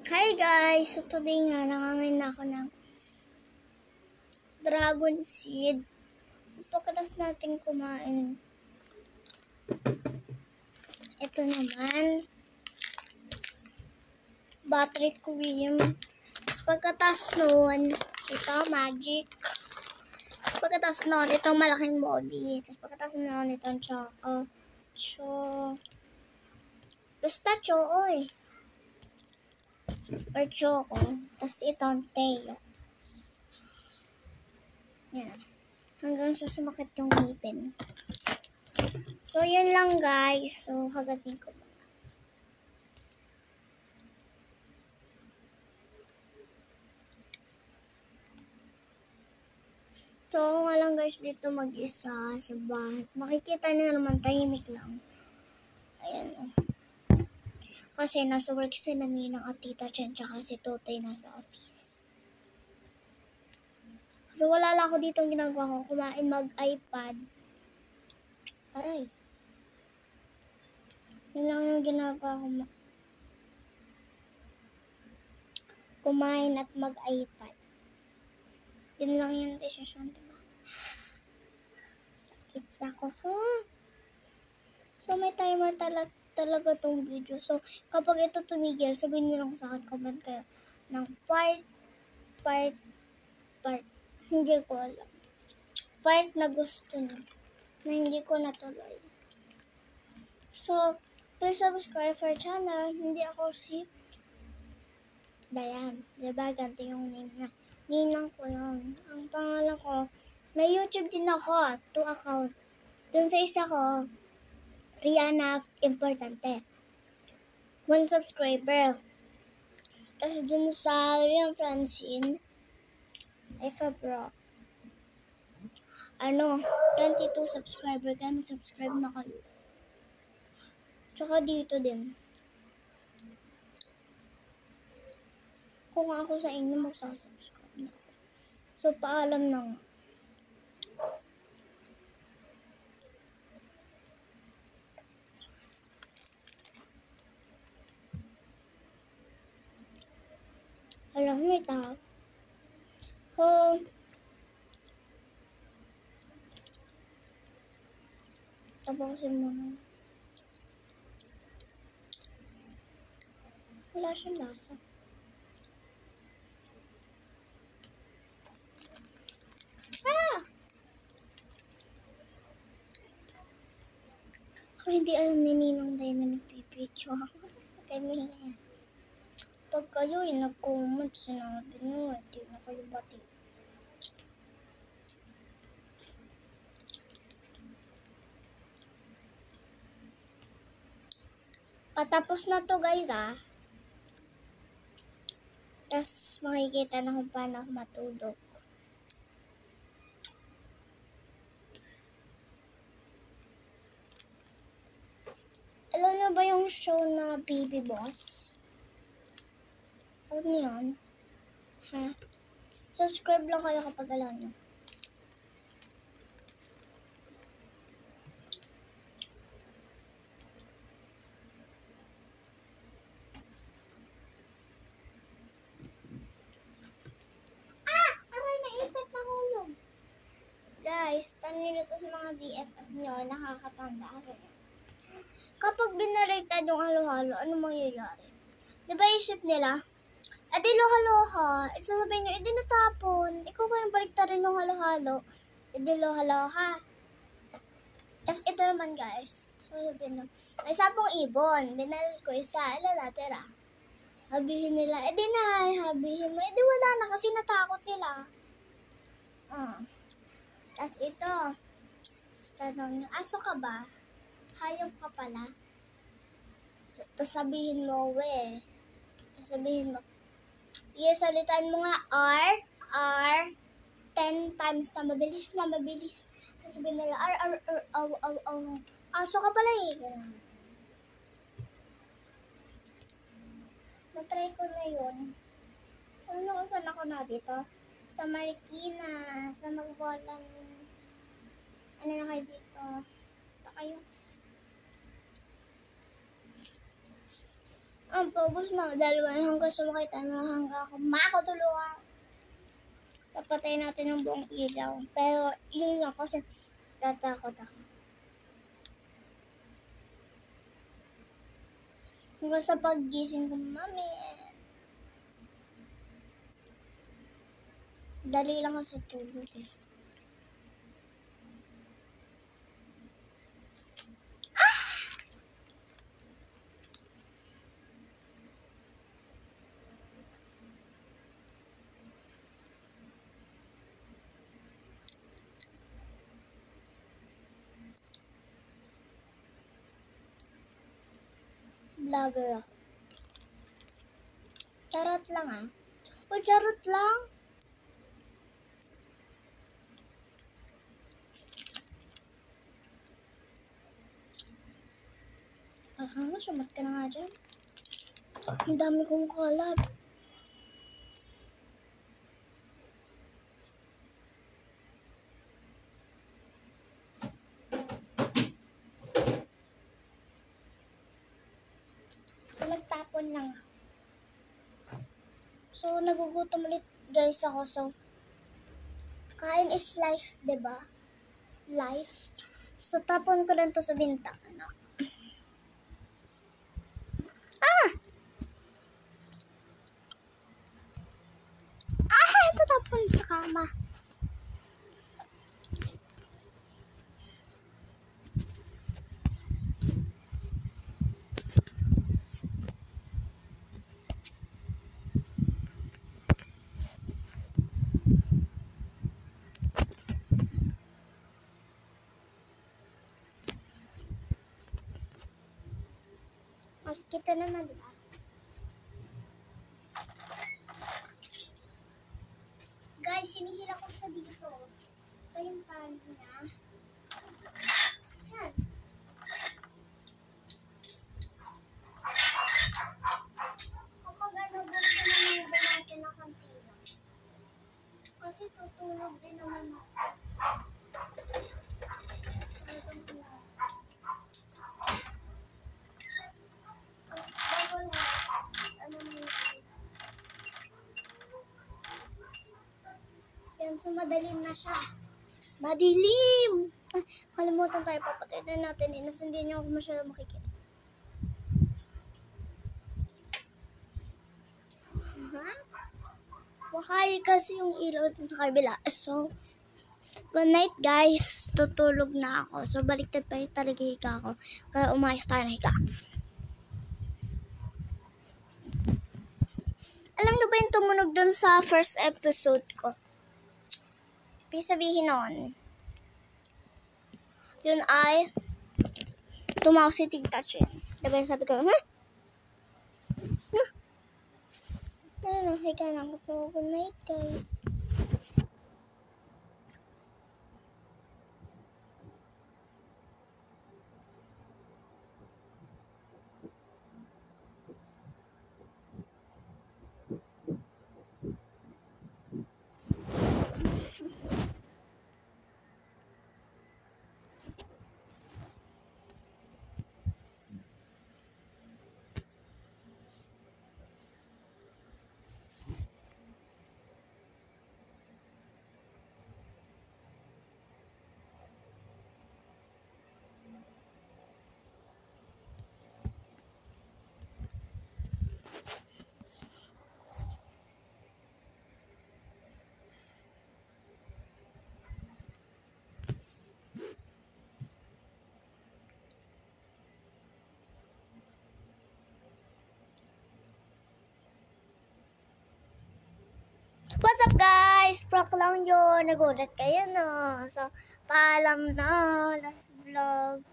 Hi guys! So today nga, nangangain na ako ng dragon seed. So pagkatas natin kumain, ito naman, battery cream. Tapos pagkatas nun, ito magic. Tapos pagkatas nun, itong malaking bobby. Tapos pagkatas nun, itong basta choy. Or choco. Tapos itong Teo. Yan. Hanggang sa sumakit yung ngipin. So, yun lang guys. So, hagatin ko. So, ako nga lang guys dito mag-isa sa bahay. Makikita niyo naman tahimik lang. Ayan o. Kasi nasa work sila Ninang at Tita Chen tsaka si Totoy nasa office. So, wala lang ako dito ginagawa ko. Kumain mag-iPad. Aray. Yun lang yung ginagawa ko. Kumain at mag-iPad. Yun lang yung decision, diba? Sakit sa ko. So, may timer talaga tong video. So, kapag ito tumigil, sabihin nyo lang sa akin, comment kayo ng part. Hindi ko alam. Part na gusto nyo, na hindi ko natuloy. So, please subscribe for channel. Hindi ako si Dayan. Diba, ganti yung name na. Ninang ko yun. Ang pangalan ko, may YouTube din ako. 2 account. Dun sa isa ko, Rihanna Importante. 1 subscriber. Tapos dun sa Rian Francine, ay Fabro. 22 subscriber. Kaya mag-subscribe na kayo. Tsaka dito din. Kung ako sa inyo, magsasubscribe na ako. So, paalam na nga. Alam mo, may tao. Tapusin mo na. Wala siyang lasa. Ako hindi alam ni Ninang Day na nagpipicture ako. Kaya mahinga yan. Pag kayo nag-comment, sinabi nyo, hindi na kayo bati. Patapos na to guys Tapos makikita na kung paano ako matulog. Alam niyo ba yung show na Baby Boss? Alam niyo yun? Ha? Subscribe lang kayo kapag alam niyo. Aray, naipit na hulog. Guys, tanong nyo to sa mga BFF nyo, nakakatanda kasi. Kapag binaligtad yung halo-halo, ano mangyayari? Diba isip nila, edi loha-loha, sasabihin nyo, edi natapon, ikaw kayong baligtarin yung halo-halo, edi loha-loha. Tapos ito naman guys, sasabihin nyo, may 10 ibon, binalil ko isa, ilan natira? Sabihin nila, edi na, sabihin mo, edi wala na kasi natakot sila. Tapos ito, tanong nyo, aso ka ba? Hayop ka pala? Tapos sabihin mo, Tapos sabihin mo, salitaan mo nga, R, 10 times na mabilis. Tapos sabihin nila, aso ka pala eh. Ganun. Natry ko na yun. Saan ako na dito? Sa Marikina, sa Magbolang, na kayo dito? Basta kayo. Ang paubos na. Dalawa na hanggang sumakit. Hanggang ako makatulungan. Papatay natin yung buong ilaw. Pero yun lang kasi tatakot ako. Hanggang sa paggising ko, mami. Dali lang kasi tulog eh. Vlogger ako. Charot lang ah. O charot lang. Ano, sumat ka na nga dyan. Ang dami kong collab. So, nagtapon lang ako. So, nagugutom ulit guys ako. So, kain is life, diba? Life. So, tapon ko lang to sa bintana. Ito tapon sa kama. Mas kita naman, diba? Guys, sinihila ko sa dito. Ito yung tali na. Yan. Kapag gusto naman ba natin na kantila? Kasi tutulog din naman ako. Yan, so madilim na siya. Madilim! Kalimutan tayo, papatay na natin. Inas hindi niyo ako masyado makikita. Wakay kasi yung ilaw sa kabila. So, good night guys. Tutulog na ako. So, baliktad pa yung talaga higa ako. Kaya umayos tayo na higa. Alam niyo ba yung tumunog dun sa first episode ko? Sabihin nun, yun ay tumawag si Tita Chen. Diba sabi ko, Ano, higa na ako. So, good night guys. What's up guys? Prank lang yun. Nagulat kayo no. So, paalam na. Last vlog.